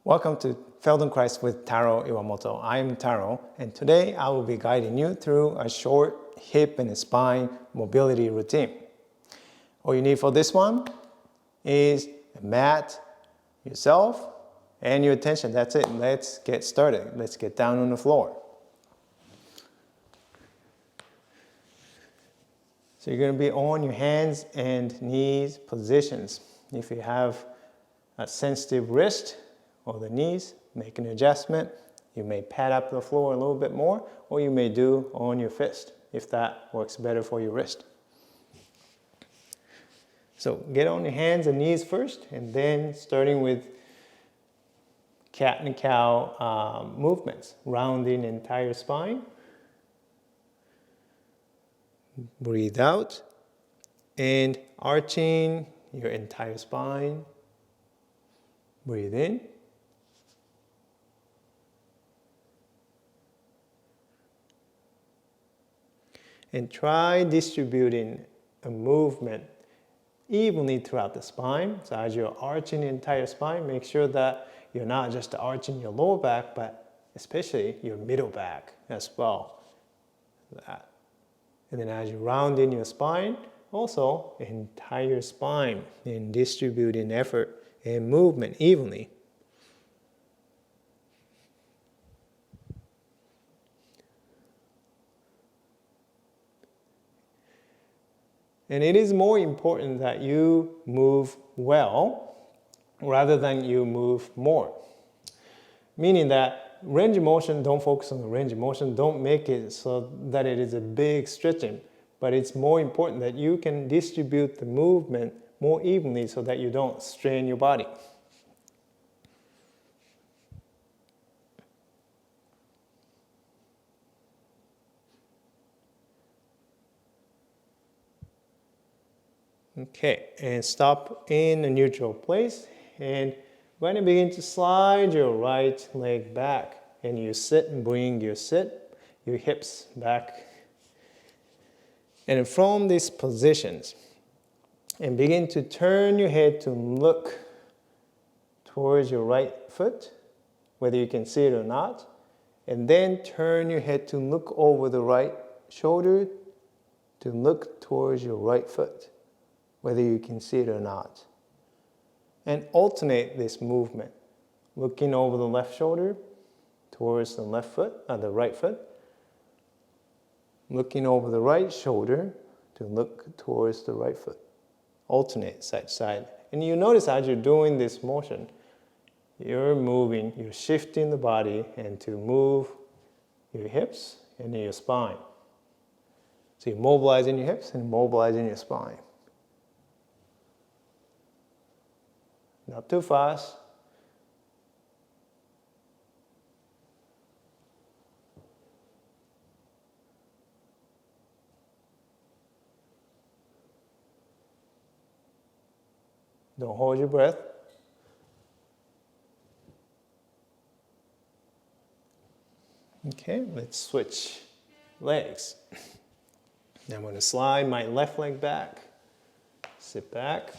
Welcome to Feldenkrais with Taro Iwamoto. I'm Taro, and today I will be guiding you through a short hip and spine mobility routine. All you need for this one is a mat, yourself, and your attention. That's it. Let's get started. Let's get down on the floor. So you're going to be on your hands and knees positions. If you have a sensitive wrist or the knees, make an adjustment. You may pad up the floor a little bit more, or you may do on your fist if that works better for your wrist. So get on your hands and knees first, and then starting with cat and cow movements, rounding the entire spine. Breathe out and arching your entire spine. Breathe in. And try distributing a movement evenly throughout the spine. So as you're arching the entire spine, make sure that you're not just arching your lower back, but especially your middle back as well. And then as you round in your spine, also entire spine, and distributing effort and movement evenly. And it is more important that you move well rather than you move more. Meaning that range of motion, don't focus on the range of motion, don't make it so that it is a big stretching. But it's more important that you can distribute the movement more evenly so that you don't strain your body. Okay, and stop in a neutral place, and we're going to begin to slide your right leg back, and you sit and bring your hips back. And from these positions, and begin to turn your head to look towards your right foot, whether you can see it or not, and then turn your head to look over the right shoulder to look towards your right foot, whether you can see it or not. And alternate this movement, looking over the left shoulder towards the the right foot, looking over the right shoulder to look towards the right foot. Alternate side to side. And you notice as you're doing this motion, you're moving, you're shifting the body and to move your hips and your spine. So you're mobilizing your hips and mobilizing your spine. Not too fast. Don't hold your breath. Okay, let's switch legs. Now I'm going to slide my left leg back. Sit back.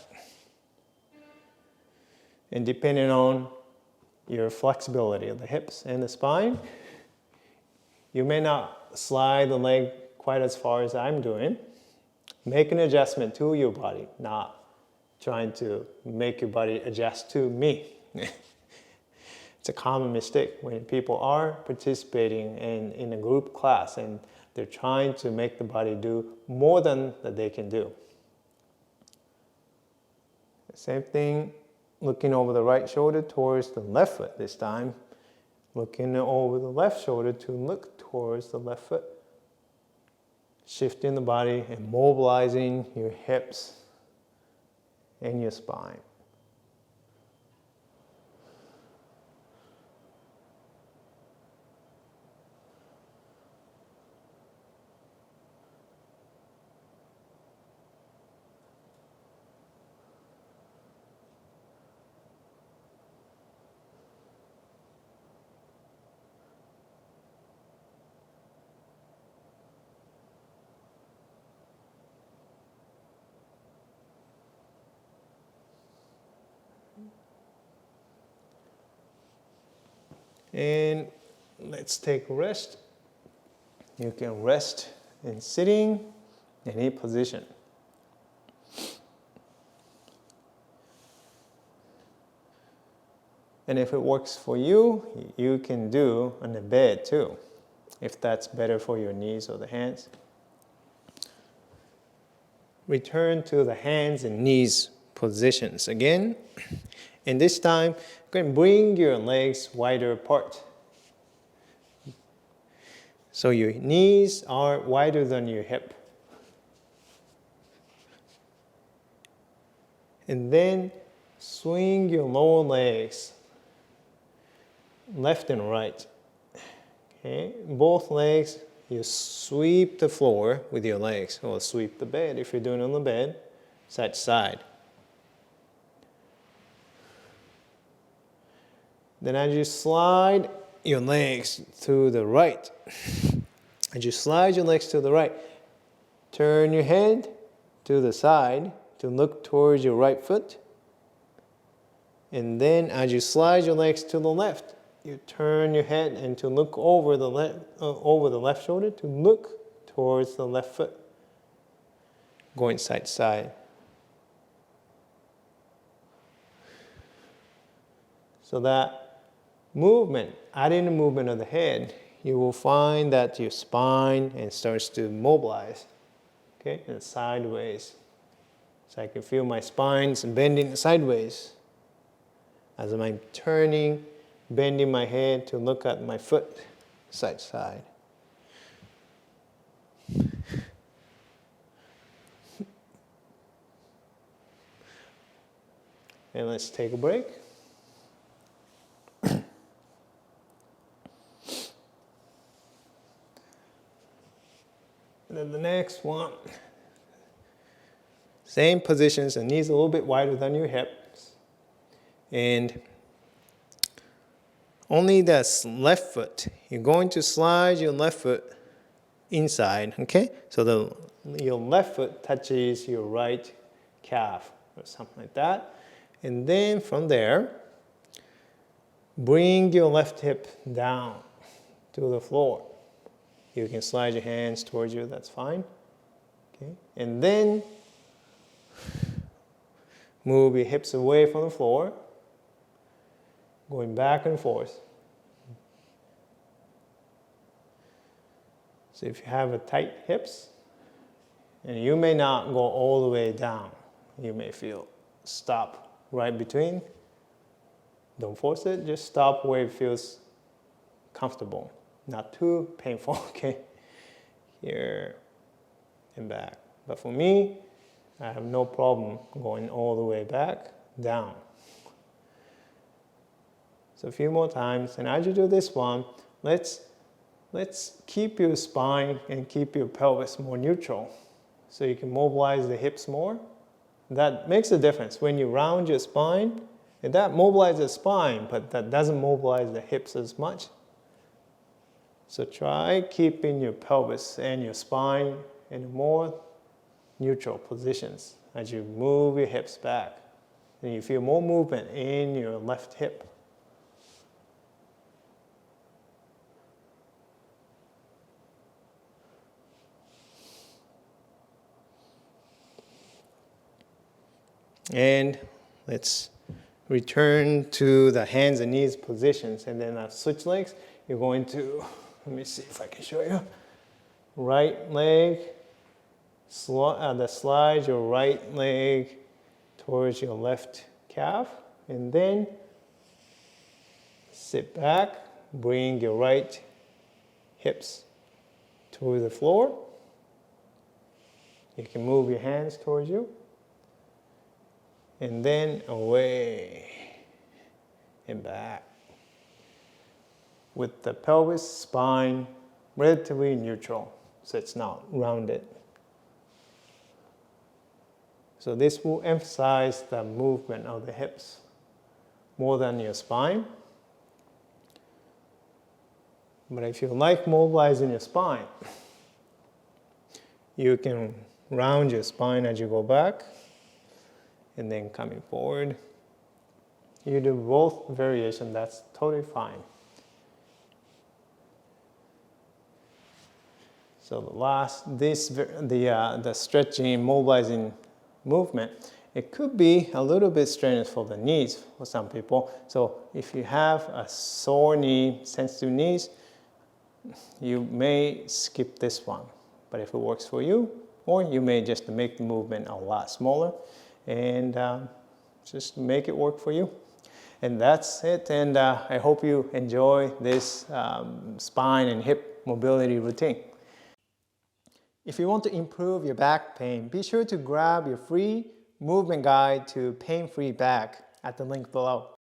And depending on your flexibility of the hips and the spine, you may not slide the leg quite as far as I'm doing. Make an adjustment to your body, not trying to make your body adjust to me. It's a common mistake when people are participating in a group class and they're trying to make the body do more than that they can do. Same thing. Looking over the right shoulder towards the left foot this time. Looking over the left shoulder to look towards the left foot. Shifting the body and mobilizing your hips and your spine. And let's take a rest. You can rest in sitting, any position. And if it works for you, you can do on the bed too, if that's better for your knees or the hands. Return to the hands and knees positions again. And this time, you can bring your legs wider apart. So your knees are wider than your hip. And then swing your lower legs left and right. Okay, both legs, you sweep the floor with your legs, or sweep the bed if you're doing it on the bed, side to side. Then as you slide your legs to the right, as you slide your legs to the right, turn your head to the side to look towards your right foot. And then as you slide your legs to the left, you turn your head and to look over the left shoulder to look towards the left foot, going side to side. So that movement, adding the movement of the head, you will find that your spine and starts to mobilize, okay, and sideways. So I can feel my spine bending sideways as I'm turning, bending my head to look at my foot, side to side. And let's take a break. And then the next one, same positions, and knees a little bit wider than your hips. And only the left foot, you're going to slide your left foot inside, okay? So your left foot touches your right calf or something like that. And then from there, bring your left hip down to the floor. You can slide your hands towards you, that's fine. Okay? And then move your hips away from the floor, going back and forth. So if you have a tight hips, and you may not go all the way down, you may feel stop right between. Don't force it, just stop where it feels comfortable, not too painful, okay? Here and back. But for me, I have no problem going all the way back, down. So a few more times, and as you do this one, let's keep your spine and keep your pelvis more neutral so you can mobilize the hips more. That makes a difference. When you round your spine, and that mobilizes the spine, but that doesn't mobilize the hips as much. So try keeping your pelvis and your spine in more neutral positions as you move your hips back. And you feel more movement in your left hip. And let's return to the hands and knees positions. And then switch legs. You're going to, let me see if I can show you. Right leg, slide your right leg towards your left calf. And then sit back, bring your right hips to the floor. You can move your hands towards you. And then away and back. With the pelvis, spine relatively neutral, so it's not rounded. So this will emphasize the movement of the hips more than your spine. But if you like mobilizing your spine, you can round your spine as you go back. And then coming forward. You do both variations, that's totally fine. So the stretching, mobilizing movement, it could be a little bit strenuous for the knees for some people. So if you have a sore knee, sensitive knees, you may skip this one. But if it works for you, or you may just make the movement a lot smaller and just make it work for you. And that's it. And I hope you enjoy this spine and hip mobility routine. If you want to improve your back pain, be sure to grab your free movement guide to pain-free back at the link below.